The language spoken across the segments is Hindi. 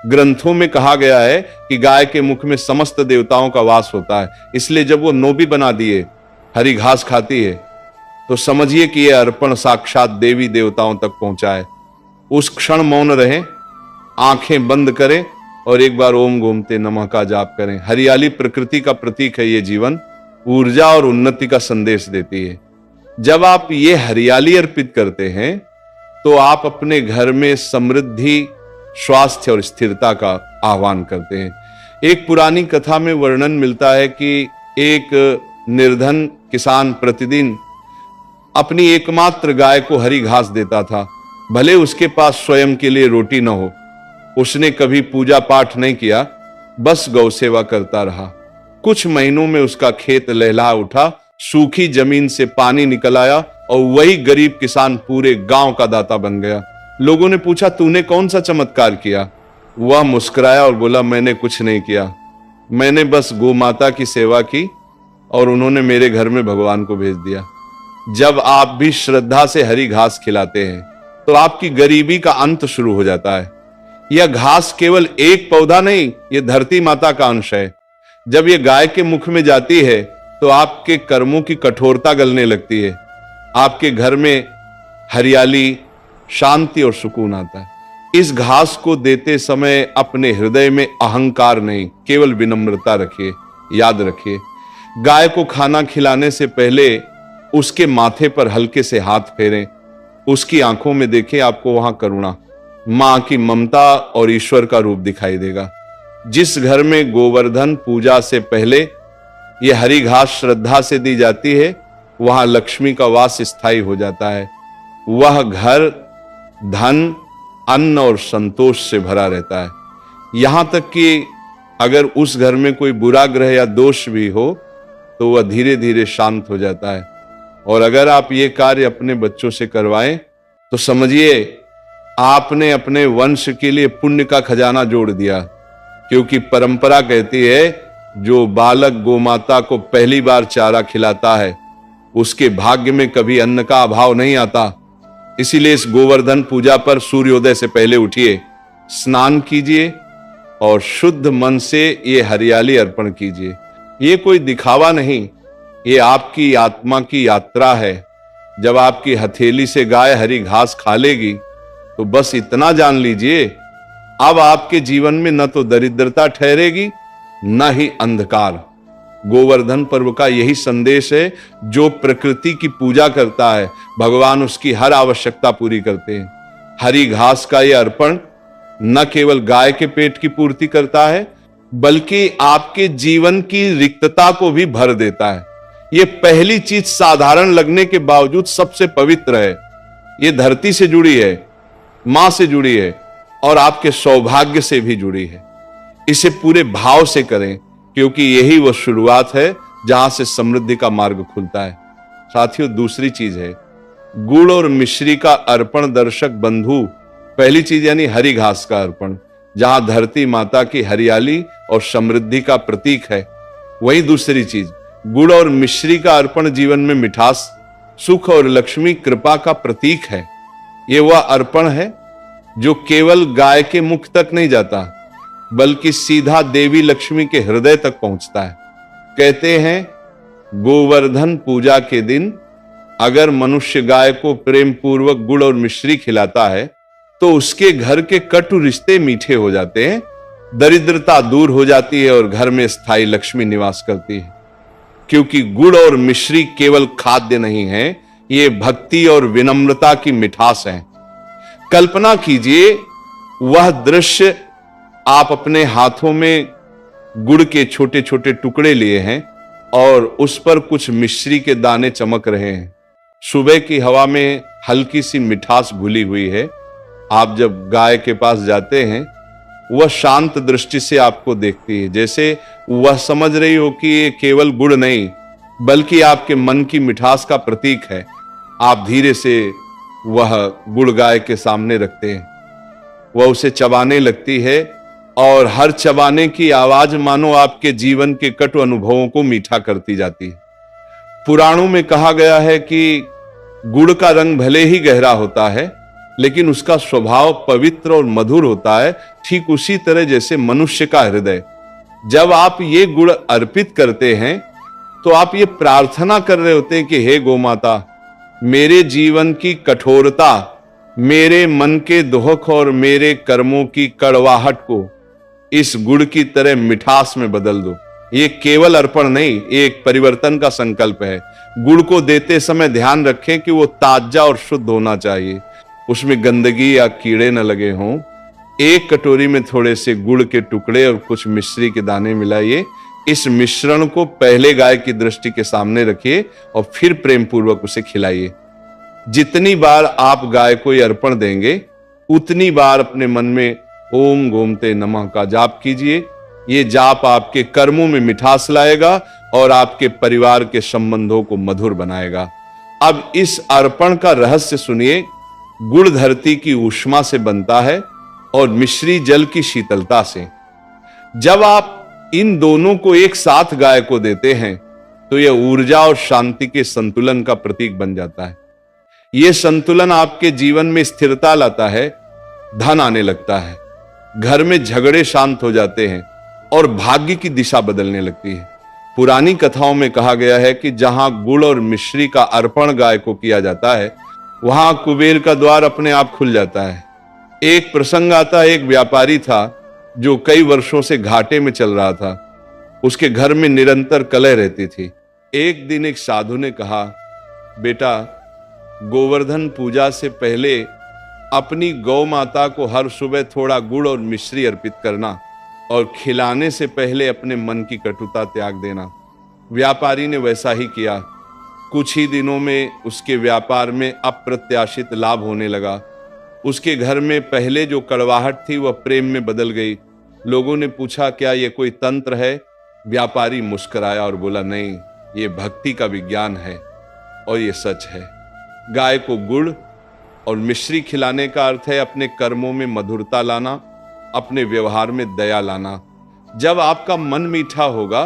ग्रंथों में कहा गया है कि गाय के मुख में समस्त देवताओं का वास होता है, इसलिए जब वो नोबी बना दिए, हरी घास खाती है, तो समझिए कि यह अर्पण साक्षात देवी देवताओं तक पहुंचा है। उस क्षण मौन रहें, आंखें बंद करें और एक बार ओम गोमते नमः का जाप करें। हरियाली प्रकृति का प्रतीक है, ये जीवन ऊर्जा और उन्नति का संदेश देती है। जब आप ये हरियाली अर्पित करते हैं तो आप अपने घर में समृद्धि, स्वास्थ्य और स्थिरता का आह्वान करते हैं। एक पुरानी कथा में वर्णन मिलता है कि एक निर्धन किसान प्रतिदिन अपनी एकमात्र गाय को हरी घास देता था, भले उसके पास स्वयं के लिए रोटी न हो। उसने कभी पूजा पाठ नहीं किया, बस गौ सेवा करता रहा। कुछ महीनों में उसका खेत लहलहा उठा, सूखी जमीन से पानी निकल आया और वही गरीब किसान पूरे गांव का दाता बन गया। लोगों ने पूछा, तूने कौन सा चमत्कार किया? वह मुस्कुराया और बोला, मैंने कुछ नहीं किया, मैंने बस गौ माता की सेवा की और उन्होंने मेरे घर में भगवान को भेज दिया। जब आप भी श्रद्धा से हरी घास खिलाते हैं तो आपकी गरीबी का अंत शुरू हो जाता है। यह घास केवल एक पौधा नहीं, यह धरती माता का अंश है। जब यह गाय के मुख में जाती है तो आपके कर्मों की कठोरता गलने लगती है। आपके घर में हरियाली, शांति और सुकून आता है। इस घास को देते समय अपने हृदय में अहंकार नहीं, केवल विनम्रता रखिए। याद रखिए, गाय को खाना खिलाने से पहले उसके माथे पर हल्के से हाथ फेरें, उसकी आंखों में देखें, आपको वहां करुणा, मां की ममता और ईश्वर का रूप दिखाई देगा। जिस घर में गोवर्धन पूजा से पहले यह हरी घास श्रद्धा से दी जाती है, वहां लक्ष्मी का वास स्थायी हो जाता है। वह घर धन, अन्न और संतोष से भरा रहता है। यहां तक कि अगर उस घर में कोई बुरा ग्रह या दोष भी हो तो वह धीरे धीरे शांत हो जाता है। और अगर आप ये कार्य अपने बच्चों से करवाएं तो समझिए आपने अपने वंश के लिए पुण्य का खजाना जोड़ दिया, क्योंकि परंपरा कहती है जो बालक गोमाता को पहली बार चारा खिलाता है उसके भाग्य में कभी अन्न का अभाव नहीं आता। इसीलिए इस गोवर्धन पूजा पर सूर्योदय से पहले उठिए, स्नान कीजिए और शुद्ध मन से ये हरियाली अर्पण कीजिए। ये कोई दिखावा नहीं, ये आपकी आत्मा की यात्रा है। जब आपकी हथेली से गाय हरी घास खा लेगी तो बस इतना जान लीजिए, अब आपके जीवन में न तो दरिद्रता ठहरेगी न ही अंधकार। गोवर्धन पर्व का यही संदेश है, जो प्रकृति की पूजा करता है भगवान उसकी हर आवश्यकता पूरी करते हैं। हरी घास का यह अर्पण न केवल गाय के पेट की पूर्ति करता है बल्कि आपके जीवन की रिक्तता को भी भर देता है। यह पहली चीज साधारण लगने के बावजूद सबसे पवित्र है। यह धरती से जुड़ी है, मां से जुड़ी है और आपके सौभाग्य से भी जुड़ी है। इसे पूरे भाव से करें, क्योंकि यही वह शुरुआत है जहां से समृद्धि का मार्ग खुलता है। साथियों, दूसरी चीज है गुड़ और मिश्री का अर्पण। दर्शक बंधु, पहली चीज यानी हरी घास का अर्पण, जहां धरती माता की हरियाली और समृद्धि का प्रतीक है। वही दूसरी चीज गुड़ और मिश्री का अर्पण जीवन में मिठास, सुख और लक्ष्मी कृपा का प्रतीक है। यह वह अर्पण है जो केवल गाय के मुख तक नहीं जाता बल्कि सीधा देवी लक्ष्मी के हृदय तक पहुंचता है। कहते हैं गोवर्धन पूजा के दिन अगर मनुष्य गाय को प्रेम पूर्वक गुड़ और मिश्री खिलाता है तो उसके घर के कटु रिश्ते मीठे हो जाते हैं, दरिद्रता दूर हो जाती है और घर में स्थायी लक्ष्मी निवास करती है। क्योंकि गुड़ और मिश्री केवल खाद्य नहीं है, ये भक्ति और विनम्रता की मिठास है। कल्पना कीजिए वह दृश्य, आप अपने हाथों में गुड़ के छोटे छोटे टुकड़े लिए हैं और उस पर कुछ मिश्री के दाने चमक रहे हैं। सुबह की हवा में हल्की सी मिठास घुली हुई है। आप जब गाय के पास जाते हैं वह शांत दृष्टि से आपको देखती है, जैसे वह समझ रही हो कि ये केवल गुड़ नहीं बल्कि आपके मन की मिठास का प्रतीक है। आप धीरे से वह गुड़ गाय के सामने रखते हैं, वह उसे चबाने लगती है और हर चबाने की आवाज मानो आपके जीवन के कटु अनुभवों को मीठा करती जाती है। पुराणों में कहा गया है कि गुड़ का रंग भले ही गहरा होता है लेकिन उसका स्वभाव पवित्र और मधुर होता है, ठीक उसी तरह जैसे मनुष्य का हृदय। जब आप ये गुण अर्पित करते हैं तो आप ये प्रार्थना कर रहे होते हैं कि हे गोमाता, मेरे जीवन की कठोरता, मेरे मन के दुख और मेरे कर्मों की कड़वाहट को इस गुड़ की तरह मिठास में बदल दो। ये केवल अर्पण नहीं, ये एक परिवर्तन का संकल्प है। गुड़ को देते समय ध्यान रखें कि वो ताजा और शुद्ध होना चाहिए, उसमें गंदगी या कीड़े न लगे हों। एक कटोरी में थोड़े से गुड़ के टुकड़े और कुछ मिश्री के दाने मिलाइए। इस मिश्रण को पहले गाय की दृष्टि के सामने रखिए और फिर प्रेम पूर्वक उसे खिलाइए। जितनी बार आप गाय को ये अर्पण देंगे, उतनी बार अपने मन में ओम गोमते नमः का जाप कीजिए। ये जाप आपके कर्मों में मिठास लाएगा और आपके परिवार के संबंधों को मधुर बनाएगा। अब इस अर्पण का रहस्य सुनिए। गुड़ धरती की ऊष्मा से बनता है और मिश्री जल की शीतलता से। जब आप इन दोनों को एक साथ गाय को देते हैं तो यह ऊर्जा और शांति के संतुलन का प्रतीक बन जाता है। यह संतुलन आपके जीवन में स्थिरता लाता है, धन आने लगता है, घर में झगड़े शांत हो जाते हैं और भाग्य की दिशा बदलने लगती है। पुरानी कथाओं में कहा गया है कि जहां गुड़ और मिश्री का अर्पण गाय को किया जाता है, वहां कुबेर का द्वार अपने आप खुल जाता है। एक प्रसंग आता, एक व्यापारी था जो कई वर्षों से घाटे में चल रहा था। उसके घर में निरंतर कलह रहती थी। एक दिन एक साधु ने कहा, बेटा, गोवर्धन पूजा से पहले अपनी गौ माता को हर सुबह थोड़ा गुड़ और मिश्री अर्पित करना और खिलाने से पहले अपने मन की कटुता त्याग देना। व्यापारी ने वैसा ही किया। कुछ ही दिनों में उसके व्यापार में अप्रत्याशित लाभ होने लगा। उसके घर में पहले जो कड़वाहट थी वह प्रेम में बदल गई। लोगों ने पूछा, क्या यह कोई तंत्र है? व्यापारी मुस्कुराया और बोला, नहीं, ये भक्ति का विज्ञान है और ये सच है। गाय को गुड़ और मिश्री खिलाने का अर्थ है अपने कर्मों में मधुरता लाना, अपने व्यवहार में दया लाना। जब आपका मन मीठा होगा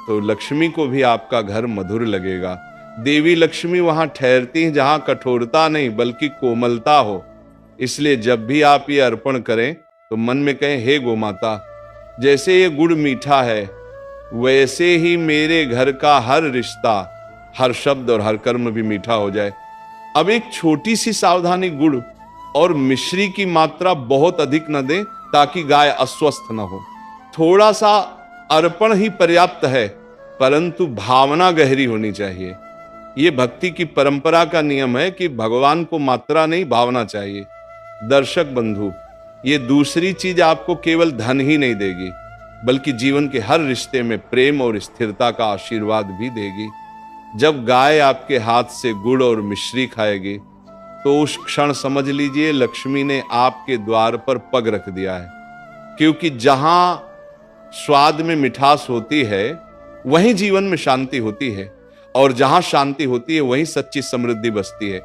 तो लक्ष्मी को भी आपका घर मधुर लगेगा। देवी लक्ष्मी वहां ठहरती हैं जहां कठोरता नहीं बल्कि कोमलता हो। इसलिए जब भी आप ये अर्पण करें तो मन में कहें, हे गोमाता, जैसे ये गुड़ मीठा है वैसे ही मेरे घर का हर रिश्ता, हर शब्द और हर कर्म भी मीठा हो जाए। अब एक छोटी सी सावधानी, गुड़ और मिश्री की मात्रा बहुत अधिक न दें ताकि गाय अस्वस्थ न हो। थोड़ा सा अर्पण ही पर्याप्त है, परंतु भावना गहरी होनी चाहिए। ये भक्ति की परंपरा का नियम है कि भगवान को मात्रा नहीं, भावना चाहिए। दर्शक बंधु, ये दूसरी चीज आपको केवल धन ही नहीं देगी बल्कि जीवन के हर रिश्ते में प्रेम और स्थिरता का आशीर्वाद भी देगी। जब गाय आपके हाथ से गुड़ और मिश्री खाएगी तो उस क्षण समझ लीजिए लक्ष्मी ने आपके द्वार पर पग रख दिया है। क्योंकि जहां स्वाद में मिठास होती है वहीं जीवन में शांति होती है और जहां शांति होती है वहीं सच्ची समृद्धि बसती है।